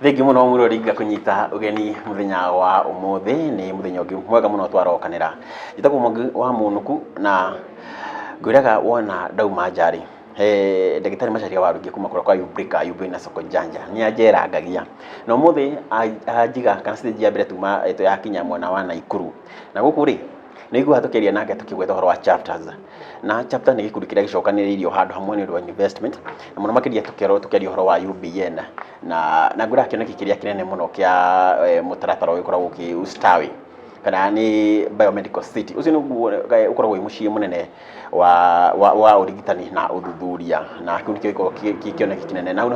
Thengi muno murori ngakunyita ugeni muthenya wa umuthi ni muthenya ungi mwega muno twarokanira njitagwo Mwangi wa Munuku na ngwiraga wona dauma njari ndagitari Macharia Warungi kuma kura kwa Yubrika na Soko Janja ni ajera ngagia na umuthi ajiga kana stage ya mbere tuma eto yakinya mwana wa Naikuru na guku ri niguo hatukiria nake tukigweta horo wa chapters na chapter ni gikundi kiria gicokaniriirio handu hamwe ni investment na muno makiria tukiria horo wa UBN na ngura kioneki kiria kinene muno kia mutaratara ukoragwo ki ustawi kana ni biomedical city ucio niguo ukoragwo mucii munene wa urigitani na uthuthuria na kiundi kioneki kinene na ho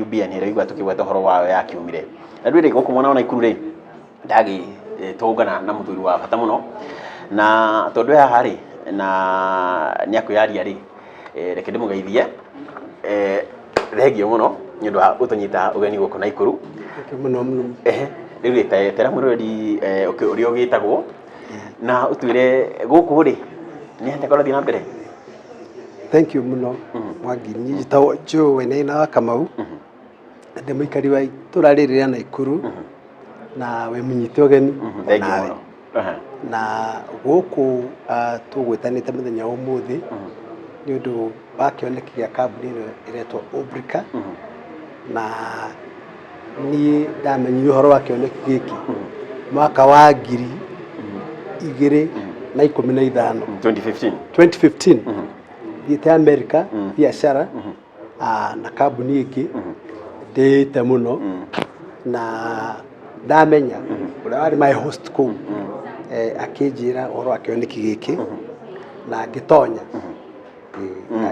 UBN ire igwa tukigweta horo wa ya kiumire na ndwire guku mwana ona Ikuru ri ndagi tugana na muthuri wa bata muno na tondu ya hari na ni akuyaria ri reke ndimugeithie thengio muno ni undu wa utunyita ugeni guku na Ikuru muno riu tera murodi urio gitagwo na utwire guku ri ni hate kora thina mbere. Thank you muno Mwangi ni tawo Joe na Kamau ndi muikari wa itura riri na Ikuru na we munyite ugeni nawe na guku tugwitanite muthenya umuthi ni undu bakioneki gia kambuni iretwo Ubrika na ni ndamenyire horo wa kioneki giki mwaka wa 2015 2015 thiete America biashara na kambuni iki ndite muno na ndamenya uria wari my host ku akinjira horo wa kioneki giki na ngitonya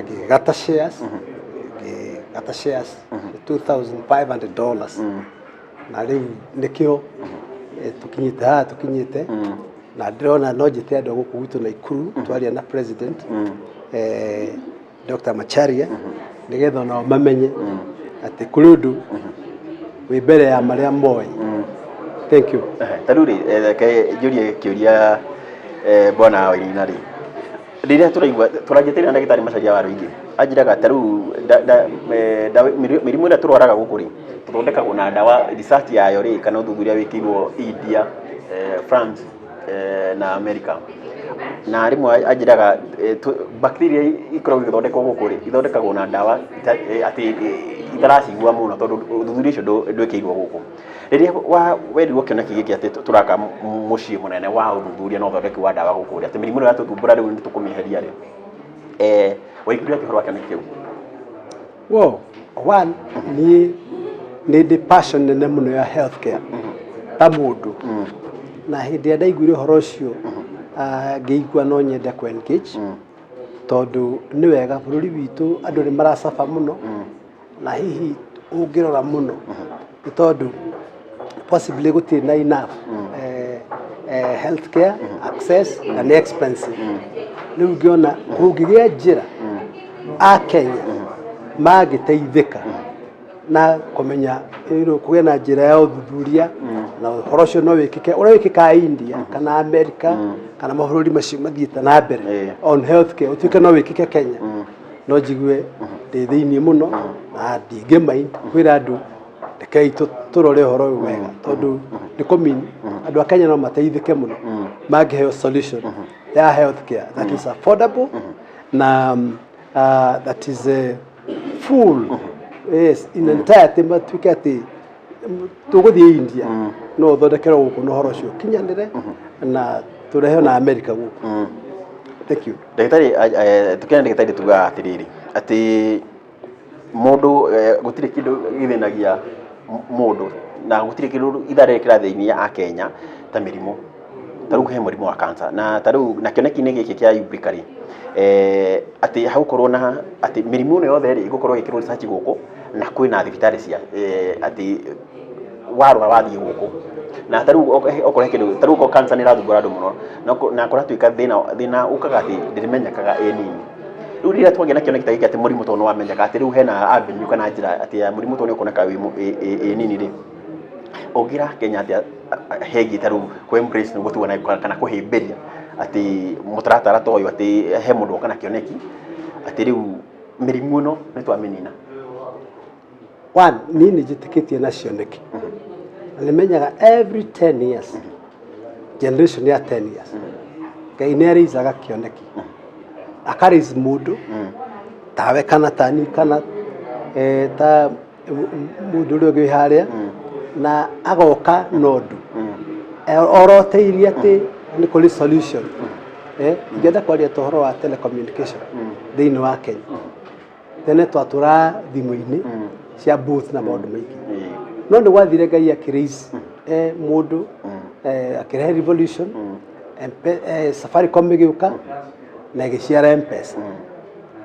ngigata shares $2,500 na riu nikio tukinyite na ndirona no njite andu guku gwitu na Ikuru twaria na president Dr. Macharia nigetha nao mamenye ati kurundu wi mbere ya maria moi. Thank you. Taruri ke jurie kiuria bona Wairina ri riria turaigwa turagitira ndagitari Macharia Warungi ajiraga taru mirimu ira turwaraga guku ri tuthondekagwo na ndawa research yayo ri kana uthuthuria wikirwo India France na America na rimwe ajiraga bacteria ikoragwo igithondekwo guku ri ithondekagwo na ndawa ati itaracigwa muno tondu uthuthuria ucio ndwikirwo guku riria werirwo kioneki giki ati turaka mucii munene wa uthuthuria no thondeki wa ndawa guku ri ati mirimu ira tutumbura riu nitukumiheria ri waikuria kihoro wake nikiu wo one ni the passion nene muno ya healthcare ta mundu na hindi ya ndaiguire horo ucio ngeigua no nyende ku engage tondu ni wega bururi witu andu ni marasafa muno na hihi ungirora muno tondu possibly guti na enough healthcare access and expensive riu ngiona kungigia njira a Kenya magiteithika na kumenya kugia na njira ya uthuthuria na horocio no wikike ura wikika India kana America kana mabũrũri macio mathiĩte na mbere on healthcare utuike no wikike Kenya no jigue ndi thiini muno na ndinge mind kwira andu rekei turore horo wega tondu ni kumini andu a Kenya no mateithike muno mangiheo solution ya healthcare that is affordable na that is full yes in entirety matuike ati tuguthie India no thondekerwo guku no horo cio kinyanire na turehe na America guku. Thank you. Ndagitari tukena ndagitari tuga atiriri ati mundu gutire kindu githinagia mundu na gutire kindu ithare kirathi-ini ya Kenya ta mirimu taru he murimu wa cancer na taru na kioneki-ini giki kia Ubrika ri ati hau korwo na ati mirimu no yothe ri igukorwo ikirwo research guku na kwina thibitari cia ati warwa wathie guku na taru okorwo kindu taru ko cancer ni rathumbura andu muno na kora tuika thina ukaga ati ndirimenyakaga nini riu rira twagia na kioneki giki ati murimu to no wamenyaka ati riu hena avenue kana njira ati murimu to ni ukoneka wi nini ri ogira Kenya ati hegi taru ku embrace no gutuona kana kuhimberia ati mutaratara to yo ati he mundu kana kioneki ati riu mirimu no ni twamenina one nini njitikitie nacio niki nimenyaga every 10 years generation ya 10 years Ngai nĩ arĩisaga kĩoneki akariz mundu tawe kana tani kana ta mundu ũrĩa ũngĩ harĩa na agoka nondu oroteirie atĩ nĩ kũrĩ solution ngenda kwaria tohoro wa telecommunication thĩinĩ wa Kenya tene twatũra thimũ-inĩ cia booth na maũndũ maingĩ no nĩ gwathire Ngai akĩraise mundu akĩrehe revolution Safaricom ĩgĩũka na ĩgĩciara M-Pesa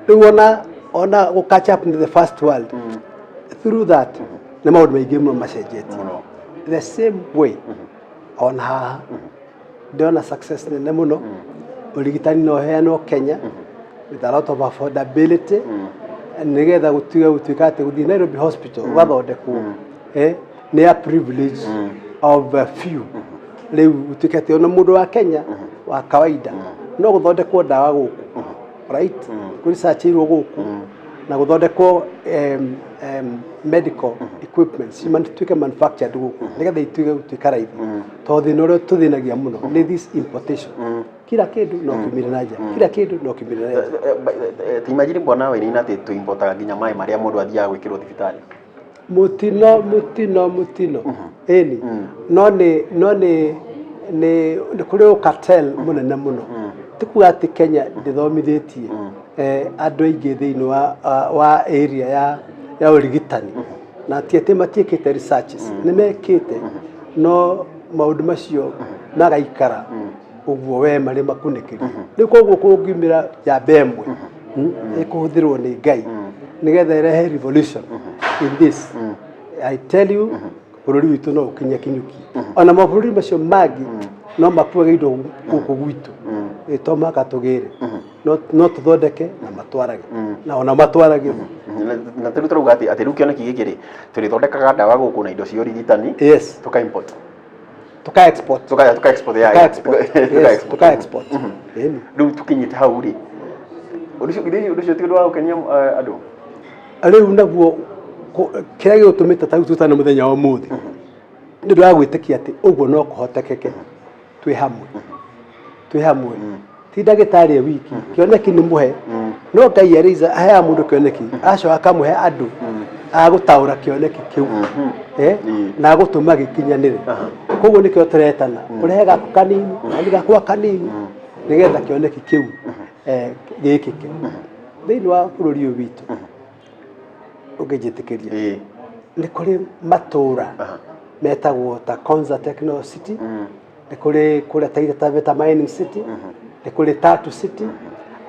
rĩu ona go catch up in the first world through that nĩ maũndũ maingĩ mũno macenjetie the same way ona haha ndĩrona success nene mũno ũrigitani no heanwo Kenya with a lot of affordability nigetha gũtuĩka atĩ gũthiĩ Nairobi Hospital ũgathondekwo nĩ a privilege of a few rĩu gũtuĩka atĩ ona mũndũ wa Kenya wa kawaida no gũthondekwo ndawa gũkũ right kũresearchirwo gũkũ na gũthondekwo medical equipment cituĩke manufactured gũkũ nigetha ituĩka raithi tondũ thĩna ũrĩa tũthĩnagia mũno nĩ this importation kila kĩndũ no kiumĩre na nja kila kĩndũ no kiumĩre na nja imagine mbona we nĩ atĩ tũimportaga nginya maĩ marĩa mũndũ athiaga gwĩkĩrwo thibitarĩ mutino eni no nĩ kũrĩ cartel mũnene mũno tikuga atĩ Kenya ndĩthomithĩtie andũ aingĩ thĩinĩ wa area ya ũrigitani na ti atĩ matiĩkĩte researches nĩ mekĩte no maũndũ macio magaikara ũguo we marĩ makunĩkĩrie rĩu koguo kũngiumĩra njamba ĩmwe ĩkũhũthĩrwo nĩ Ngai nigetha ĩrehe revolution in this I tell you bũrũri witũ no ũkinya kinyuki ona mabũrũri macio mangĩ no makuage indo gũkũ gwitũ to maka tũgĩre no tũthondeke na matwarage na ona matwarage na tũrĩ tũrauga atĩ rĩu kĩoneki gĩkĩ rĩ tũrĩthondekaga ndawa gũkũ na indo cia ũrigitani tuka import tuka export rĩu tũkinyĩte hau rĩ ũndũ ũcio ti ũndũ wa gũkenia andũ rĩu naguo kĩrĩa gĩtũmĩte ta tutana mũthenya wa ũmũthĩ nĩ ũndũ wa gwĩtĩkia atĩ ũguo no kũhotekeke twĩ hamwe ti ndagĩtarĩ wiki kĩoneki nĩ mũhe no Ngai arĩiza aheaga mũndũ kĩoneki acoka akamũhe andũ agũtaũra kĩoneki kĩu na gũtũma gĩkinyanĩre koguo nĩkĩo tũretana ũrehe gaku kanini na gakwa kanini nigetha kĩoneki kĩu gĩkĩke thĩinĩ wa bũrũri ũyũ witũ ũngĩnjĩtĩkĩria nĩ kũrĩ matũũra metagwo ta Konza Techno City nĩ kũrĩ kũrĩa Taveta Mining City nĩ kũrĩ Tatu City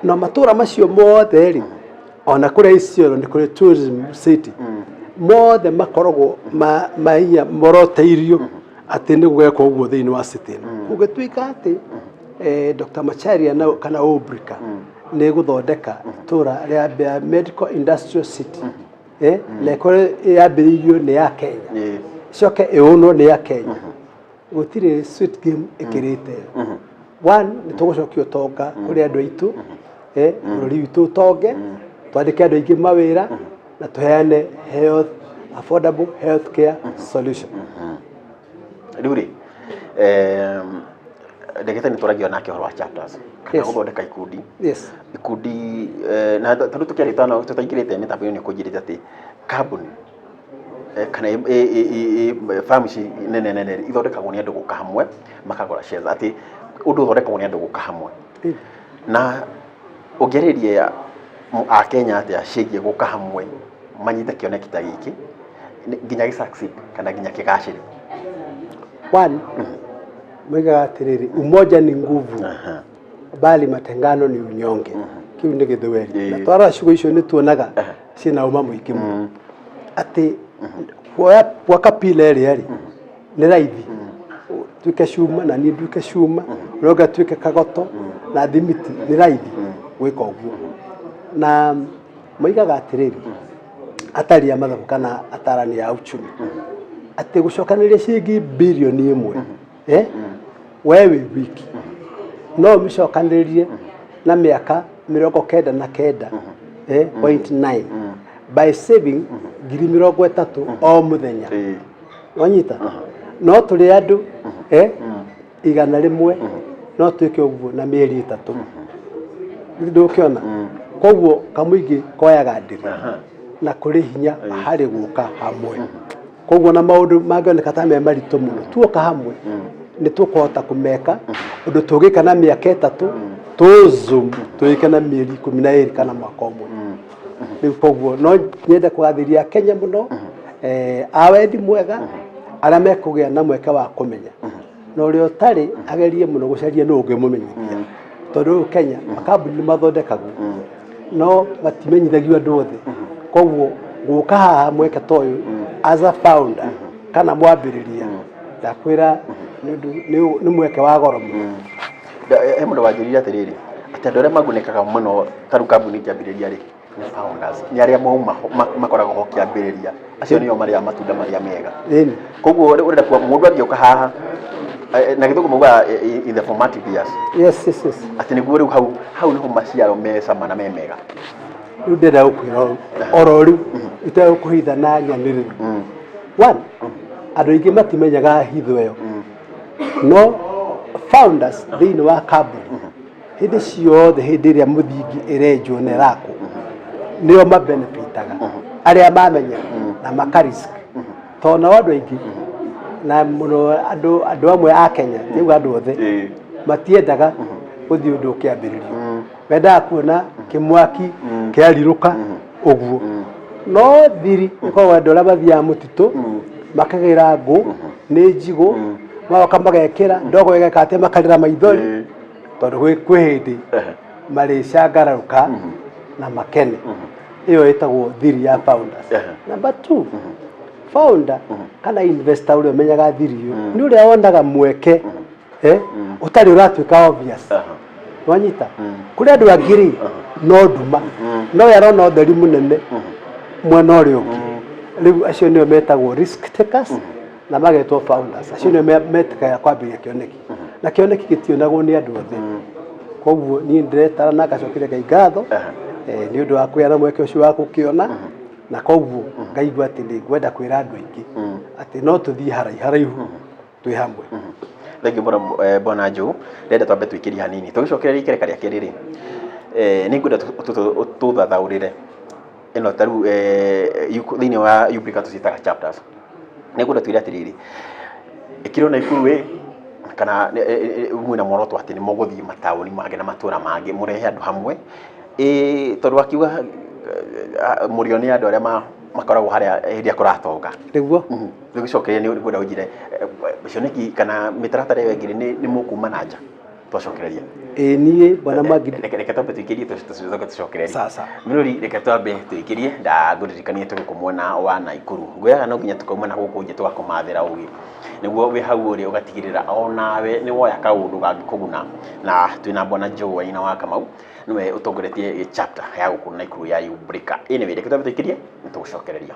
na matũũra macio mothe rĩ ona kũrĩa Isiolo nĩ kũrĩ Tourism City mothe makoragwo moroteirio atĩ nĩ gũgekwo ũguo thĩinĩ wa city ĩno gũgĩtuĩka atĩ Dr. Macharia kana Obrika nĩ gũthondeka itũũra rĩa Medical Industrial City na kũrĩa yambĩrĩirio nĩ ya Kenya coke ĩũnwo nĩ ya Kenya gũtirĩ sweet game ĩkĩrĩte one nĩ tũgũcokia ũtonga kũrĩ andũ aitũ bũrũri witũ ũtonge twandĩke andũ aingĩ mawĩra na tũheane affordable health care solution rĩu rĩ ndagĩtarĩ nĩ tũragio nake ũhoro wa chapters kana gũthondeka ikundi na tondũ tũkĩarĩtana tũtaingĩrĩte mĩtambo-inĩ kũnjĩrĩte atĩ kambuni kana farm ici nene ithondekagwo nĩ andũ gũka hamwe makagũra shares atĩ ũndũ ũthondekagwo nĩ andũ gũka hamwe na ũngĩarĩria a Kenya atĩ ciĩgiĩ gũka hamwe manyite kĩoneki ta gĩkĩ nginya gĩ-succeed kana nginya kĩgacĩre one mwiga atĩrĩrĩ umoja ni nguvu bali matengano ni unyonge kiu nĩ gĩthweri na twara ciugo icio nĩ tuonaga ciĩna uma mũingĩ mũno atĩ gwaka pila ĩrĩa rĩ nĩ raithi tuĩke cuma na niĩ nduĩke cuma ũrĩa tuĩke kagoto na thimiti nĩ raithi gwĩka ũguo na moigaga atĩrĩrĩ atari a mathabu kana atarani ya uchumi atĩ gũcokanĩrĩria ciringi bilioni 1 wewe wiki no mĩcokanĩrĩrie na mĩaka 99.9 by saving 30,000 o muthenya wanyita no tuli andu igana rimwe no twike uguo na mieri 3 ndukiona koguo kamuingi koyaga ndiri na kuri hinya hari guka hamwe koguo na maundu mangioneka ta me marito muno tuoka hamwe ni tukuhota kumeka undu tugika na miaka 3 tuzum tuike na mieri 12 kana mwaka umwe riu koguo no nyende kugathiria Kenya muno awendi mwega ara mekugia na mweke wa kumenya no ri otari agerie muno gucaria no ungimumenyithia tondu Kenya makambuni mathondekagwo no matimenyithagio andu othe koguo guka haha mweke toyu as a founder kana mwambiriria ndakwira ni mweke wa goro muno mundu wanjirira atiriri ati andu aria magunikaga muno taru kambuni kiambiriria ri ni founders ni aria makoragwo ho kiambiriria acio nio maria matunda maria mega koguo urenda kwa mundu angioka haha na githugu muga in the formative years yes ati niguo riu hau niho maciaro mecama na memega riu ndenda gukwira oro riu ite gukuhitha na nyaniriru one andu ingi matimenyaga hitho iyo no founders thiini wa kambuni hindi ciothe hindi iria muthingi irenjwo na rako nio mabenefitaga aria mamenya na makarisk tona andu aingi na muno andu amwe a Kenya niu andu othe matiendaga guthii undu kiambiririo wendaga kuona kimwaki kiariruka uguo no thiri ko wendo aria mathia mutitu makagira ngu ni njigu maoka magekira ndogo igekate makarira maithori tondu kwi hindi maricangararuka na makene iyo itagwo thiri ya founders number 2 founder kana investor uri menyaga thiri iyo ni uri onaga mweke utari uratuika obvious wanyita kuri andu angiri no nduma no yarona utheri munene mwena uri ungi riu acio nio metagwo risk takers na magetwo founders acio nio metikaga kwambiria kioneki na kioneki gitionagwo ni andu othe koguo ni ndiretara na gacokire Ngai ngatho ni undu wa kwira mweke ucio wa gukiona na koguo ngaigua ati ni ngwenda kwira andu aingi ati no tuthii haraihu twi hamwe thank you bona Joe ndenda twambe twikiria hanini tugicokereria ikereka ria keriri ni ngwenda tuthathaurire ino taru thiini wa Ubrica tucitaga chapters ni ngwenda twire atiriri ikiro na ikuru kana mwina moroto ati ni muguthii matauni mangĩ na matura mangĩ murehe andu hamwe tondu akiuga murio ni andu aria makoragwo haria hindi akuratonga niguo tugicokeria ni ngwenda ujire cioneki kana mitaratara iyo ingĩ ni mukuma na nja twacokereria nie bwana magi reke twambe twikirie tucokereria sasa minuri reke twambe twikirie ndaguririkanie tukumwona wa Naikuru ngwiraga no nginya tukauma na guku nje tugakumathira ugi niguo wi hau uri ugatigirira onawe ni woya kaundu gangikuguna na twina bwana Joe Waina wa Kamau niwe utongoretie chapter ya guku Naikuru ya Ubrica ine reke twambe twikirie tugucokereria